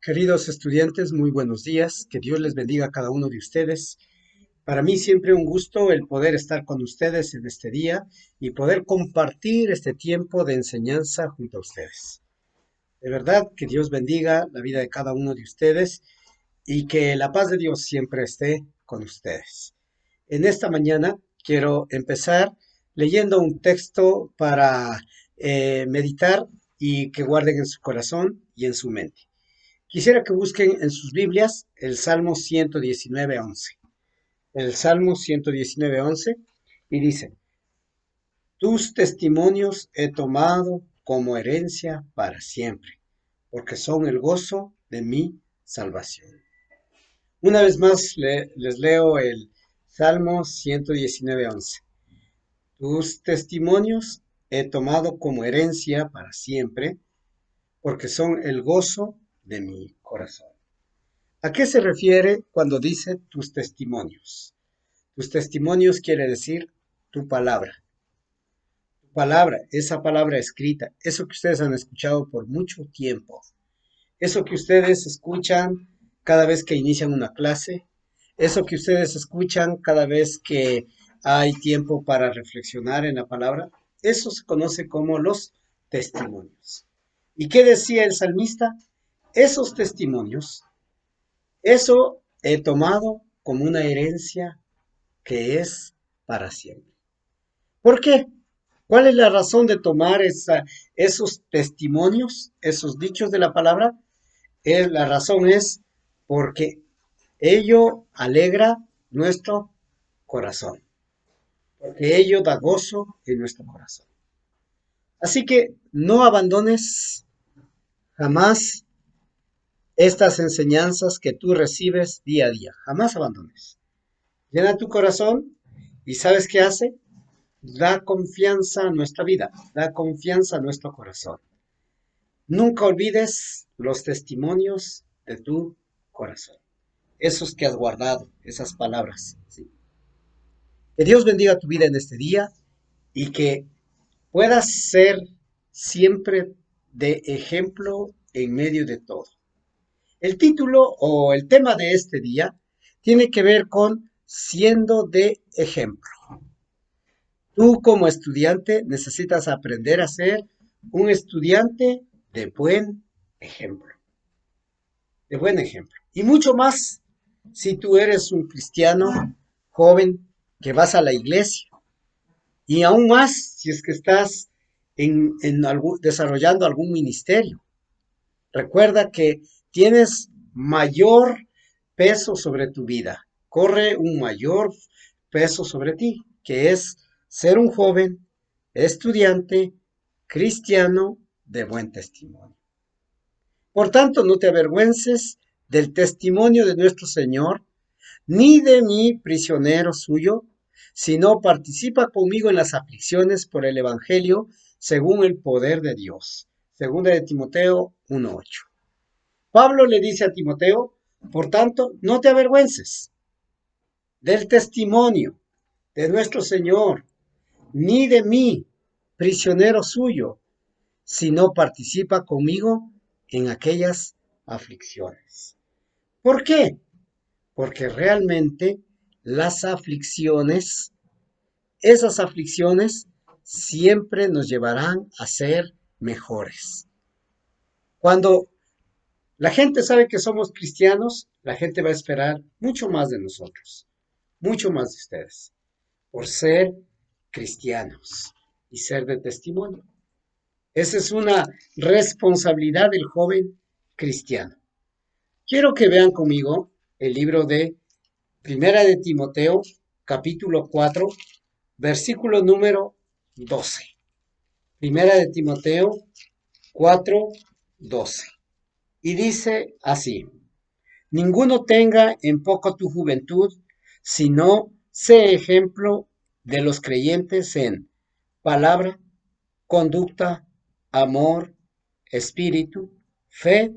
Queridos estudiantes, muy buenos días. Que Dios les bendiga a cada uno de ustedes. Para mí siempre un gusto el poder estar con ustedes en este día y poder compartir este tiempo de enseñanza junto a ustedes. De verdad, que Dios bendiga la vida de cada uno de ustedes y que la paz de Dios siempre esté con ustedes. En esta mañana quiero empezar leyendo un texto para meditar y que guarden en su corazón y en su mente. Quisiera que busquen en sus Biblias el Salmo 119:11. El Salmo 119:11 y dice, tus testimonios he tomado como herencia para siempre, porque son el gozo de mi salvación. Una vez más les leo el Salmo 119:11. Tus testimonios he tomado como herencia para siempre, porque son el gozo de mi corazón. ¿A qué se refiere cuando dice tus testimonios? Tus testimonios quiere decir tu palabra. Tu palabra, esa palabra escrita, eso que ustedes han escuchado por mucho tiempo. Eso que ustedes escuchan cada vez que inician una clase. Eso que ustedes escuchan cada vez que hay tiempo para reflexionar en la palabra. Eso se conoce como los testimonios. ¿Y qué decía el salmista? Esos testimonios, eso he tomado como una herencia que es para siempre. ¿Por qué? ¿Cuál es la razón de tomar esos testimonios, esos dichos de la palabra? La razón es porque ello alegra nuestro corazón, porque ello da gozo en nuestro corazón. Así que no abandones jamás estas enseñanzas que tú recibes día a día, jamás abandones. Llena tu corazón y ¿sabes qué hace? Da confianza a nuestra vida, da confianza a nuestro corazón. Nunca olvides los testimonios de tu corazón, esos que has guardado, esas palabras. ¿Sí? Que Dios bendiga tu vida en este día y que puedas ser siempre de ejemplo en medio de todo. El título o el tema de este día tiene que ver con siendo de ejemplo. Tú como estudiante necesitas aprender a ser un estudiante de buen ejemplo, de buen ejemplo. Y mucho más si tú eres un cristiano joven que vas a la iglesia. Y aún más si es que estás desarrollando algún ministerio. Recuerda que tienes mayor peso sobre tu vida. Corre un mayor peso sobre ti, que es ser un joven estudiante cristiano de buen testimonio. Por tanto, no te avergüences del testimonio de nuestro Señor, ni de mi prisionero suyo, sino participa conmigo en las aflicciones por el Evangelio según el poder de Dios. Segunda de Timoteo 1:8. Pablo le dice a Timoteo, por tanto, no te avergüences del testimonio de nuestro Señor, ni de mí, prisionero suyo, sino participa conmigo en aquellas aflicciones. ¿Por qué? Porque realmente las aflicciones, esas aflicciones siempre nos llevarán a ser mejores. Cuando la gente sabe que somos cristianos, la gente va a esperar mucho más de nosotros, mucho más de ustedes, por ser cristianos y ser de testimonio. Esa es una responsabilidad del joven cristiano. Quiero que vean conmigo el libro de Primera de Timoteo, capítulo 4, versículo número 12. Primera de Timoteo 4, 12. Y dice así, ninguno tenga en poco tu juventud, sino sé ejemplo de los creyentes en palabra, conducta, amor, espíritu, fe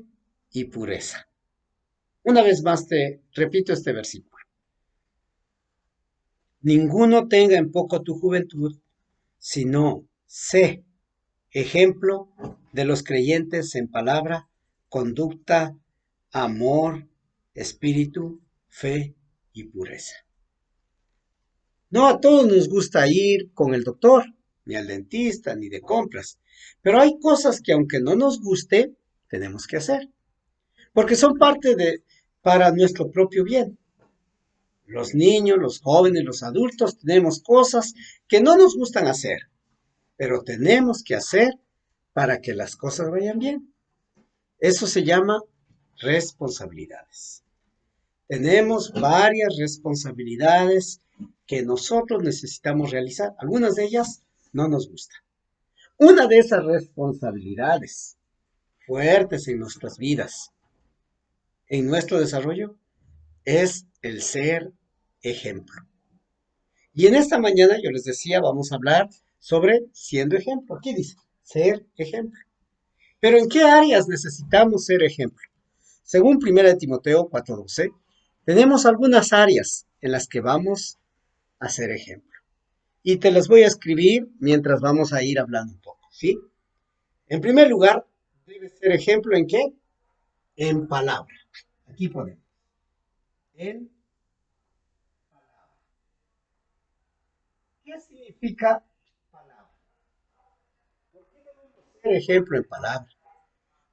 y pureza. Una vez más te repito este versículo. Ninguno tenga en poco tu juventud, sino sé ejemplo de los creyentes en palabra, conducta, amor, espíritu, fe y pureza. No a todos nos gusta ir con el doctor, ni al dentista, ni de compras, pero hay cosas que aunque no nos guste, tenemos que hacer, porque son parte de, para nuestro propio bien. Los niños, los jóvenes, los adultos tenemos cosas que no nos gustan hacer, pero tenemos que hacer para que las cosas vayan bien. Eso se llama responsabilidades. Tenemos varias responsabilidades que nosotros necesitamos realizar. Algunas de ellas no nos gustan. Una de esas responsabilidades fuertes en nuestras vidas, en nuestro desarrollo, es el ser ejemplo. Y en esta mañana yo les decía, vamos a hablar sobre siendo ejemplo. Aquí dice, ser ejemplo. Pero ¿en qué áreas necesitamos ser ejemplo? Según 1 Timoteo 4:12, tenemos algunas áreas en las que vamos a ser ejemplo. Y te las voy a escribir mientras vamos a ir hablando un poco, ¿sí? En primer lugar, debe ser ejemplo ¿en qué? En palabra. Aquí ponemos. En palabra. ¿Qué significa palabra? ¿Por qué debemos ser ejemplo en palabra?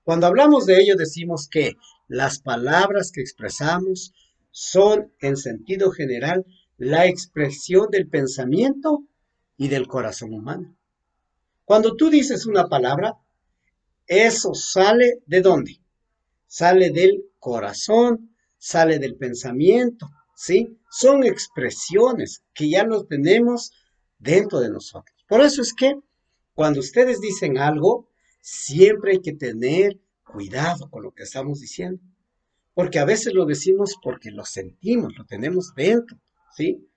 Cuando hablamos de ello decimos que las palabras que expresamos son en sentido general la expresión del pensamiento y del corazón humano. Cuando tú dices una palabra, eso sale ¿de dónde? Sale del corazón, sale del pensamiento, ¿sí? Son expresiones que ya los tenemos dentro de nosotros. Por eso es que cuando ustedes dicen algo, siempre hay que tener cuidado con lo que estamos diciendo, porque a veces lo decimos porque lo sentimos, lo tenemos dentro, ¿sí?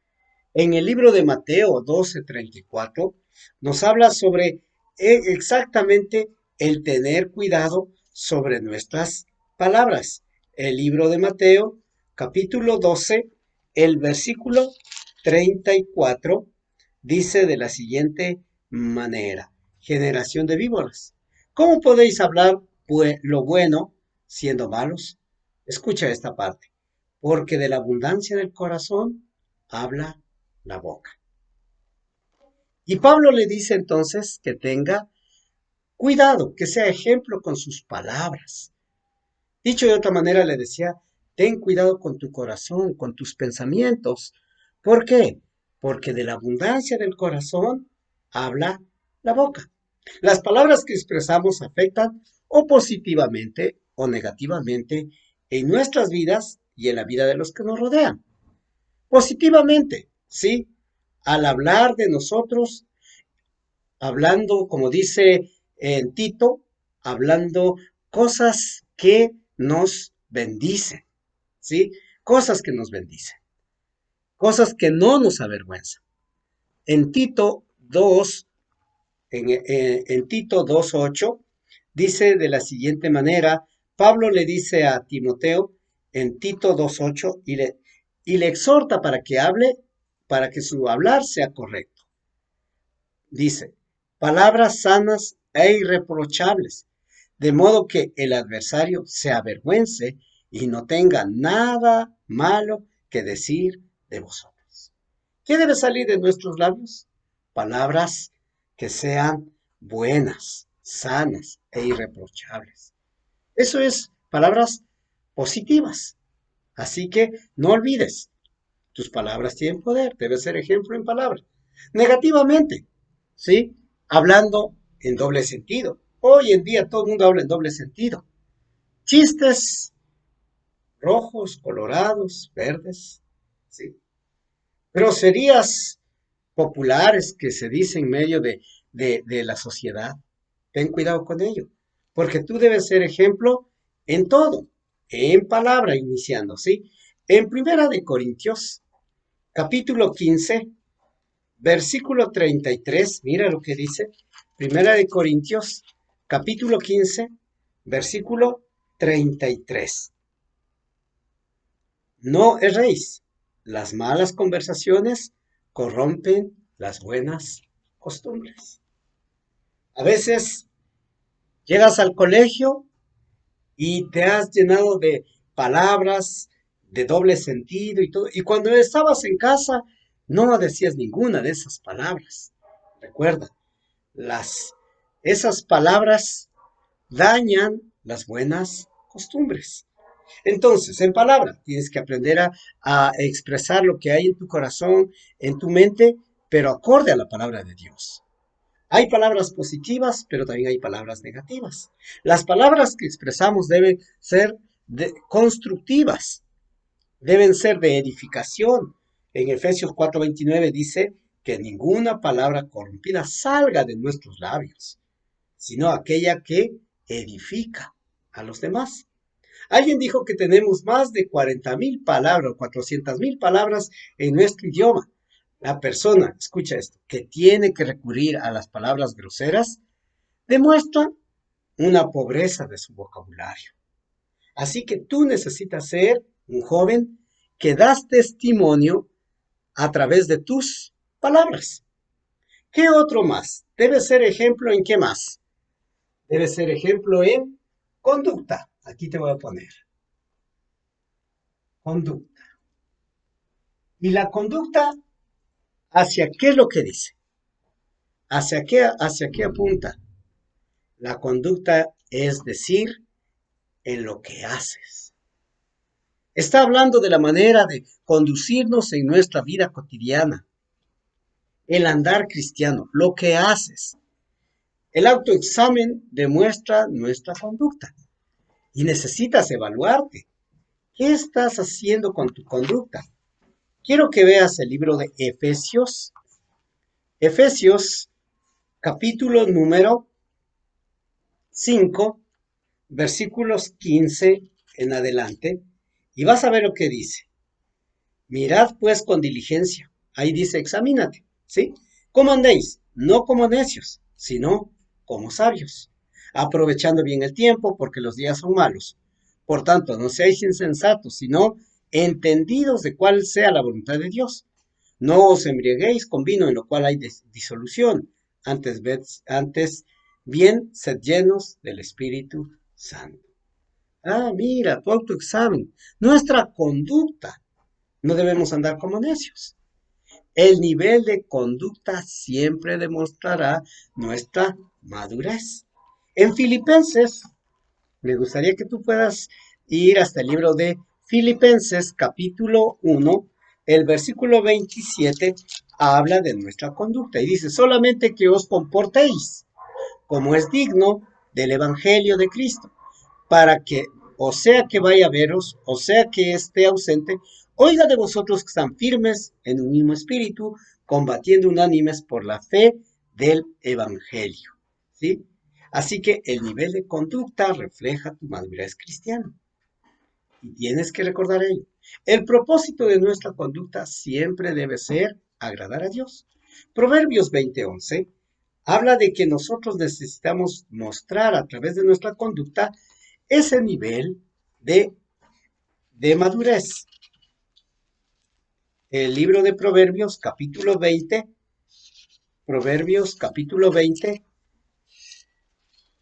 En el libro de Mateo 12:34 nos habla sobre exactamente el tener cuidado sobre nuestras palabras. El libro de Mateo, capítulo 12, el versículo 34, dice de la siguiente manera: generación de víboras, ¿cómo podéis hablar lo bueno siendo malos? Escucha esta parte. Porque de la abundancia del corazón habla la boca. Y Pablo le dice entonces que tenga cuidado, que sea ejemplo con sus palabras. Dicho de otra manera, le decía, ten cuidado con tu corazón, con tus pensamientos. ¿Por qué? Porque de la abundancia del corazón habla la boca. Las palabras que expresamos afectan o positivamente o negativamente en nuestras vidas y en la vida de los que nos rodean. Positivamente, ¿sí? Al hablar de nosotros, hablando, como dice en Tito, hablando cosas que nos bendicen, ¿sí? Cosas que nos bendicen, cosas que no nos avergüenzan. En Tito 2, en Tito 2:8, dice de la siguiente manera, Pablo le dice a Timoteo en Tito 2:8 y le exhorta para que hable, para que su hablar sea correcto. Dice, palabras sanas e irreprochables, de modo que el adversario se avergüence y no tenga nada malo que decir de vosotros. ¿Qué debe salir de nuestros labios? Palabras que sean buenas, sanas e irreprochables. Eso es palabras positivas. Así que no olvides, tus palabras tienen poder, debe ser ejemplo en palabras. Negativamente, ¿sí? Hablando en doble sentido. Hoy en día todo el mundo habla en doble sentido. Chistes rojos, colorados, verdes, ¿sí? Groserías populares que se dicen en medio de la sociedad. Ten cuidado con ello, porque tú debes ser ejemplo en todo, en palabra iniciando, ¿sí? En Primera de Corintios, capítulo 15, versículo 33, mira lo que dice. Primera de Corintios, capítulo 15, versículo 33. No erréis, las malas conversaciones corrompen las buenas costumbres. A veces llegas al colegio y te has llenado de palabras de doble sentido y todo. Y cuando estabas en casa, no decías ninguna de esas palabras. Recuerda, las, esas palabras dañan las buenas costumbres. Entonces, en palabra, tienes que aprender a expresar lo que hay en tu corazón, en tu mente, pero acorde a la palabra de Dios. Hay palabras positivas, pero también hay palabras negativas. Las palabras que expresamos deben ser constructivas, deben ser de edificación. En Efesios 4:29 dice que ninguna palabra corrompida salga de nuestros labios, sino aquella que edifica a los demás. Alguien dijo que tenemos más de 40.000 palabras, 400.000 palabras en nuestro idioma. La persona, escucha esto, que tiene que recurrir a las palabras groseras, demuestra una pobreza de su vocabulario. Así que tú necesitas ser un joven que das testimonio a través de tus palabras. ¿Qué otro más? Debe ser ejemplo en qué más. Debe ser ejemplo en conducta. Aquí te voy a poner conducta. Y la conducta, ¿hacia qué es lo que dice? Hacia qué apunta? La conducta es decir, en lo que haces. Está hablando de la manera de conducirnos en nuestra vida cotidiana, el andar cristiano, lo que haces. El autoexamen demuestra nuestra conducta y necesitas evaluarte. ¿Qué estás haciendo con tu conducta? Quiero que veas el libro de Efesios. Efesios, capítulo número 5, versículos 15 en adelante, y vas a ver lo que dice. Mirad pues con diligencia. Ahí dice, examínate, ¿sí? ¿Cómo andéis? No como necios, sino como sabios, aprovechando bien el tiempo, porque los días son malos. Por tanto, no seáis insensatos, sino entendidos de cuál sea la voluntad de Dios. No os embriaguéis con vino en lo cual hay disolución, antes bien sed llenos del Espíritu Santo. Ah, mira, tu autoexamen, nuestra conducta. No debemos andar como necios. El nivel de conducta siempre demostrará nuestra madurez. En Filipenses, me gustaría que tú puedas ir hasta el libro de Filipenses capítulo 1, el versículo 27 habla de nuestra conducta y dice, solamente que os comportéis como es digno del Evangelio de Cristo, para que, o sea que vaya a veros, o sea que esté ausente, oiga de vosotros que están firmes en un mismo espíritu, combatiendo unánimes por la fe del Evangelio. ¿Sí? Así que el nivel de conducta refleja tu madurez cristiana. Y tienes que recordar ello. El propósito de nuestra conducta siempre debe ser agradar a Dios. Proverbios 20:11 habla de que nosotros necesitamos mostrar a través de nuestra conducta ese nivel de madurez. El libro de Proverbios, capítulo 20,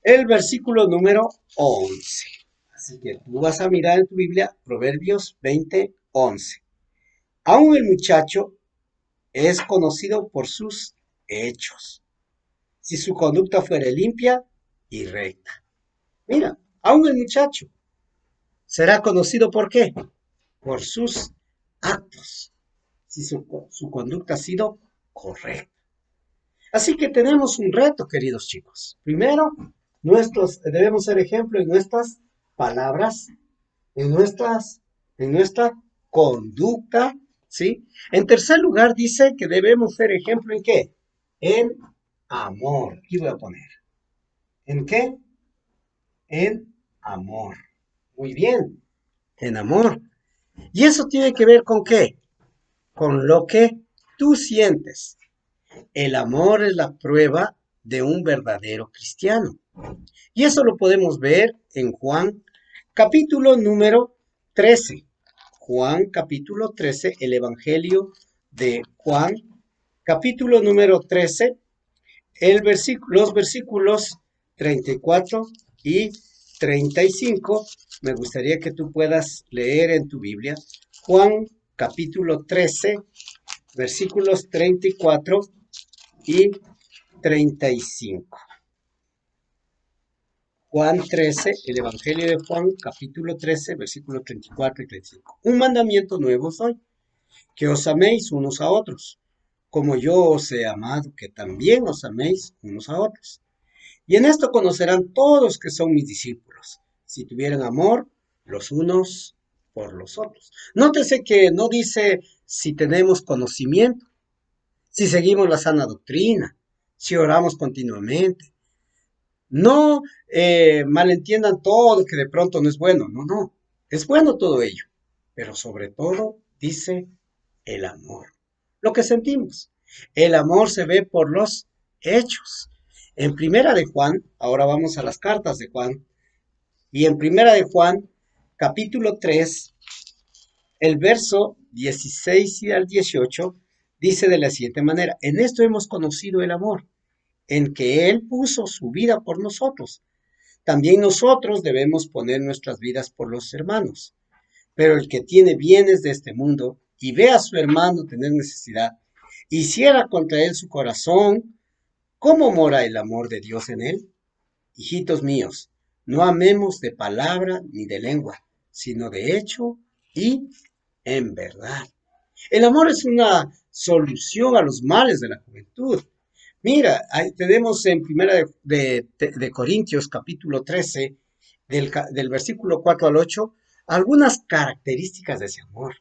el versículo número 11. Así que tú vas a mirar en tu Biblia Proverbios 20:11. Aún el muchacho es conocido por sus hechos, si su conducta fuere limpia y recta. Mira, aún el muchacho será conocido por qué? Por sus actos, si su conducta ha sido correcta. Así que tenemos un reto, queridos chicos. Primero, debemos ser ejemplo en nuestras palabras, en nuestra conducta, ¿sí? En tercer lugar, dice que debemos ser ejemplo en qué? En amor. Aquí voy a poner. ¿En qué? En amor. Muy bien, en amor. ¿Y eso tiene que ver con qué? Con lo que tú sientes. El amor es la prueba de un verdadero cristiano. Y eso lo podemos ver en Juan capítulo número 13. Juan capítulo 13, el Evangelio de Juan capítulo número 13, los versículos 34 y 35, me gustaría que tú puedas leer en tu Biblia Juan capítulo 13, versículos 34 y 35. Juan 13, el Evangelio de Juan, capítulo 13, versículos 34 y 35. Un mandamiento nuevo os doy, que os améis unos a otros, como yo os he amado, que también os améis unos a otros. Y en esto conocerán todos que son mis discípulos, si tuvieran amor los unos por los otros. Nótese que no dice si tenemos conocimiento, si seguimos la sana doctrina, si oramos continuamente. No malentiendan todo que de pronto no es bueno. No, no. Es bueno todo ello. Pero sobre todo dice el amor. Lo que sentimos. El amor se ve por los hechos. En primera de Juan, ahora vamos a las cartas de Juan, y en primera de Juan, capítulo 3, el verso 16 y al 18, dice de la siguiente manera: en esto hemos conocido el amor, en que Él puso su vida por nosotros. También nosotros debemos poner nuestras vidas por los hermanos. Pero el que tiene bienes de este mundo y ve a su hermano tener necesidad, y cierra contra él su corazón, ¿cómo mora el amor de Dios en él? Hijitos míos, no amemos de palabra ni de lengua, sino de hecho y en verdad. El amor es una solución a los males de la juventud. Mira, ahí tenemos en primera de Corintios capítulo 13, del versículo 4 al 8, algunas características de ese amor.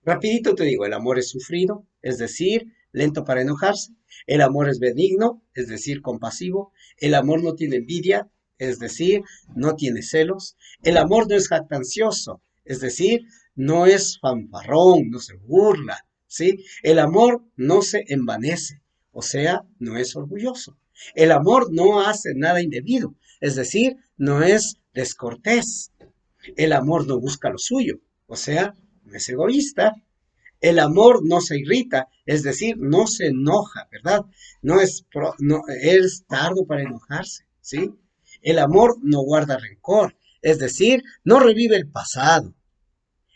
Rapidito te digo, el amor es sufrido, es decir, lento para enojarse. El amor es benigno, es decir, compasivo. El amor no tiene envidia, es decir, no tiene celos. El amor no es jactancioso, es decir, no es fanfarrón, no se burla, ¿sí? El amor no se envanece, o sea, no es orgulloso. El amor no hace nada indebido, es decir, no es descortés. El amor no busca lo suyo, o sea, no es egoísta. El amor no se irrita, es decir, no se enoja, ¿verdad? No es tardo para enojarse, ¿sí? El amor no guarda rencor, es decir, no revive el pasado.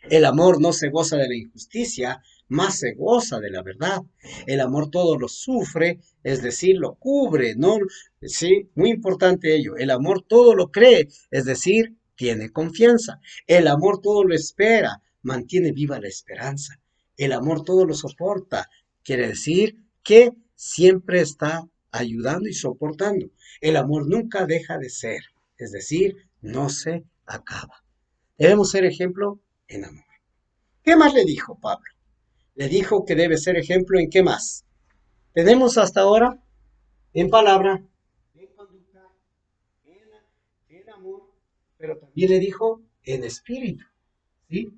El amor no se goza de la injusticia, más se goza de la verdad. El amor todo lo sufre, es decir, lo cubre, ¿no? Sí, muy importante ello. El amor todo lo cree, es decir, tiene confianza. El amor todo lo espera, mantiene viva la esperanza. El amor todo lo soporta, quiere decir que siempre está ayudando y soportando. El amor nunca deja de ser, es decir, no se acaba. Debemos ser ejemplo en amor. ¿Qué más le dijo Pablo? Le dijo que debe ser ejemplo en qué más. Tenemos hasta ahora en palabra, en conducta, en amor, pero también le dijo en espíritu, ¿sí?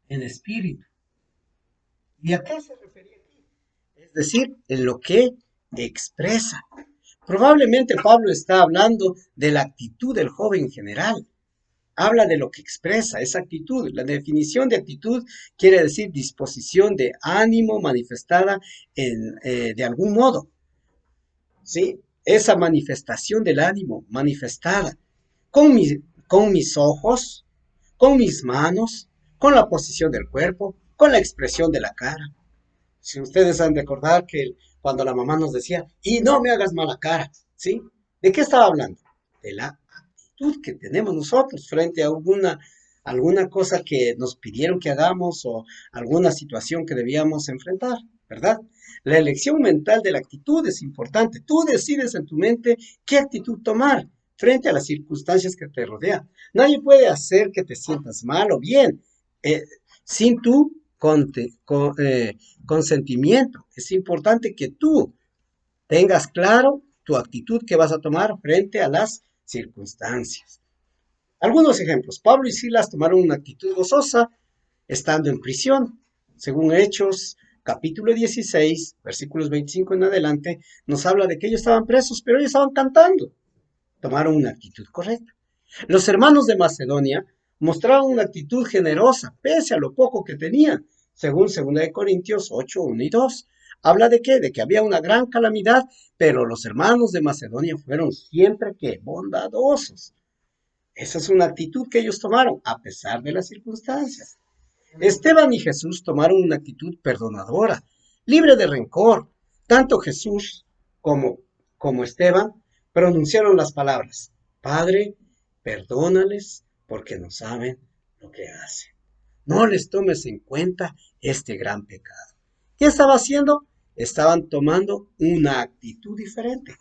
En espíritu. ¿Y a qué se refería aquí? Es decir, en lo que expresa. Probablemente Pablo está hablando de la actitud del joven en general. Habla de lo que expresa, esa actitud. La definición de actitud quiere decir disposición de ánimo manifestada de algún modo, ¿sí? Esa manifestación del ánimo manifestada con, mi, con mis ojos, con mis manos, con la posición del cuerpo, con la expresión de la cara. Si ustedes han de recordar que cuando la mamá nos decía, y no me hagas mala cara, ¿sí? ¿De qué estaba hablando? De la actitud que tenemos nosotros frente a alguna cosa que nos pidieron que hagamos o alguna situación que debíamos enfrentar, ¿verdad? La elección mental de la actitud es importante. Tú decides en tu mente qué actitud tomar frente a las circunstancias que te rodean. Nadie puede hacer que te sientas mal o bien eh, sin tu consentimiento. Es importante que tú tengas claro tu actitud que vas a tomar frente a las circunstancias. Algunos ejemplos. Pablo y Silas tomaron una actitud gozosa estando en prisión. Según Hechos, capítulo 16, versículos 25 en adelante, nos habla de que ellos estaban presos, pero ellos estaban cantando. Tomaron una actitud correcta. Los hermanos de Macedonia mostraron una actitud generosa, pese a lo poco que tenían, según 2 Corintios 8, 1 y 2. ¿Habla de qué? De que había una gran calamidad, pero los hermanos de Macedonia fueron siempre que bondadosos. Esa es una actitud que ellos tomaron, a pesar de las circunstancias. Esteban y Jesús tomaron una actitud perdonadora, libre de rencor. Tanto Jesús como, como Esteban pronunciaron las palabras, Padre, perdónales porque no saben lo que hacen. No les tomes en cuenta este gran pecado. ¿Qué estaba haciendo? Estaban tomando una actitud diferente.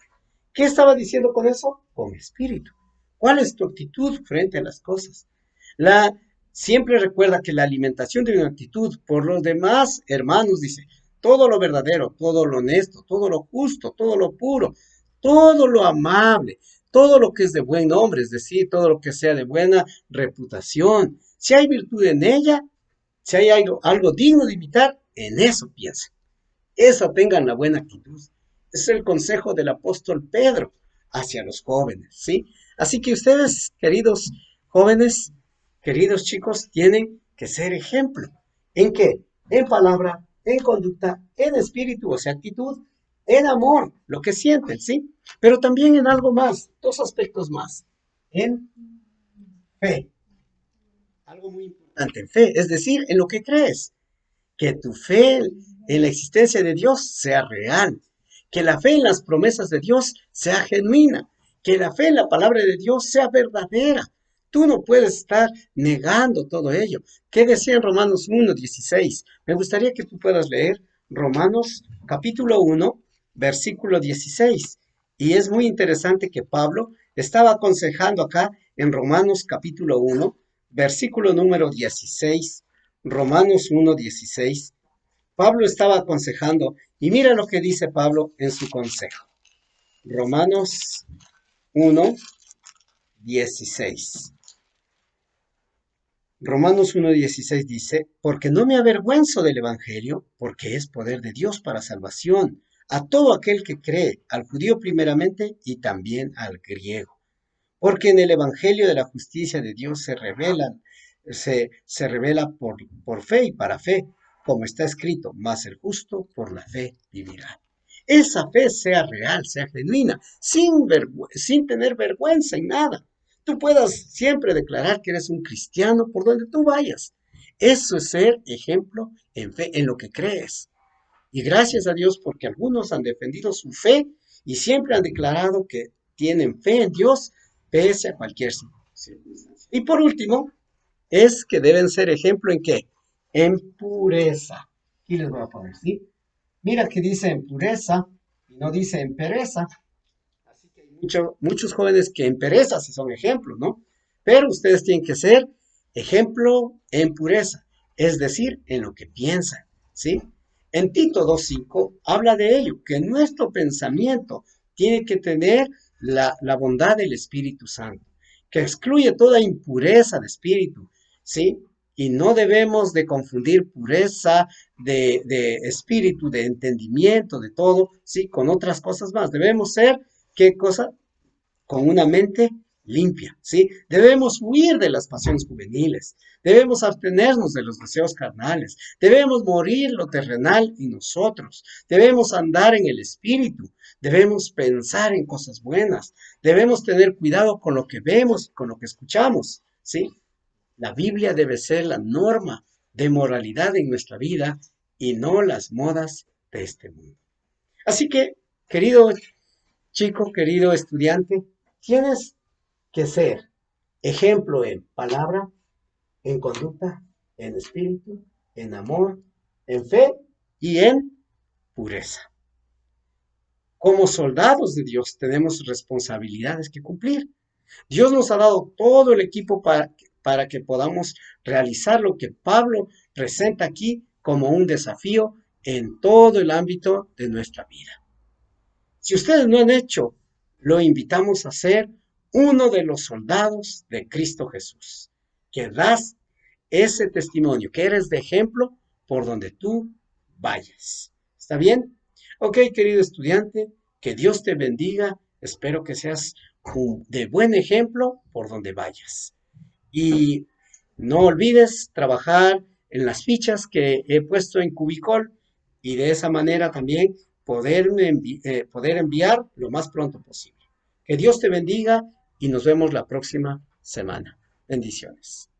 ¿Qué estaba diciendo con eso? Con espíritu. ¿Cuál es tu actitud frente a las cosas? La, siempre recuerda que la alimentación de una actitud por los demás hermanos dice, todo lo verdadero, todo lo honesto, todo lo justo, todo lo puro, todo lo amable, todo lo que es de buen nombre, es decir, todo lo que sea de buena reputación. Si hay virtud en ella, si hay algo digno de imitar, en eso piensen. Eso tengan la buena actitud. Es el consejo del apóstol Pedro hacia los jóvenes, ¿sí? Así que ustedes, queridos jóvenes, queridos chicos, tienen que ser ejemplo. ¿En qué? En palabra, en conducta, en espíritu, o sea, actitud, en amor, lo que sienten, ¿sí? Pero también en algo más, dos aspectos más. En fe, algo muy importante, en fe, es decir, en lo que crees. Que tu fe en la existencia de Dios sea real, que la fe en las promesas de Dios sea genuina, que la fe en la palabra de Dios sea verdadera. Tú no puedes estar negando todo ello. ¿Qué decía en Romanos 1:16? Me gustaría que tú puedas leer Romanos capítulo 1, versículo 16. Y es muy interesante que Pablo estaba aconsejando acá en Romanos capítulo 1, versículo número 16. Romanos 1:16, Pablo estaba aconsejando, y mira lo que dice Pablo en su consejo. Romanos 1:16. Romanos 1:16 dice, porque no me avergüenzo del Evangelio, porque es poder de Dios para salvación a todo aquel que cree, al judío primeramente y también al griego. Porque en el Evangelio de la justicia de Dios se revela por fe y para fe, como está escrito, mas el justo por la fe vivirá. Esa fe sea real, sea genuina, sin tener vergüenza en nada. Tú puedas siempre declarar que eres un cristiano por donde tú vayas. Eso es ser ejemplo en fe, en lo que crees. Y gracias a Dios porque algunos han defendido su fe y siempre han declarado que tienen fe en Dios pese a cualquier circunstancia. Y por último, es que deben ser ejemplo en qué? En pureza. Aquí les voy a poner, ¿sí? Mira que dice en pureza y no dice en pereza. Así que hay muchos jóvenes que en pereza sí son ejemplos, ¿no? Pero ustedes tienen que ser ejemplo en pureza, es decir, en lo que piensan, ¿sí? En Tito 2:5 habla de ello, que nuestro pensamiento tiene que tener la bondad del Espíritu Santo, que excluye toda impureza de espíritu, ¿sí? Y no debemos de confundir pureza de espíritu, de entendimiento, de todo, ¿sí? Con otras cosas más. Debemos ser, ¿qué cosa? Con una mente limpia, ¿sí? Debemos huir de las pasiones juveniles, debemos abstenernos de los deseos carnales, debemos morir lo terrenal en nosotros, debemos andar en el espíritu, debemos pensar en cosas buenas, debemos tener cuidado con lo que vemos y con lo que escuchamos, ¿sí? La Biblia debe ser la norma de moralidad en nuestra vida y no las modas de este mundo. Así que, querido chico, querido estudiante, tienes que ser ejemplo en palabra, en conducta, en espíritu, en amor, en fe y en pureza. Como soldados de Dios tenemos responsabilidades que cumplir. Dios nos ha dado todo el equipo para que podamos realizar lo que Pablo presenta aquí como un desafío en todo el ámbito de nuestra vida. Si ustedes no han hecho, lo invitamos a ser uno de los soldados de Cristo Jesús, que das ese testimonio, que eres de ejemplo por donde tú vayas. ¿Está bien? Ok, querido estudiante, que Dios te bendiga. Espero que seas de buen ejemplo por donde vayas. Y no olvides trabajar en las fichas que he puesto en Cubicol y de esa manera también poder enviar lo más pronto posible. Que Dios te bendiga y nos vemos la próxima semana. Bendiciones.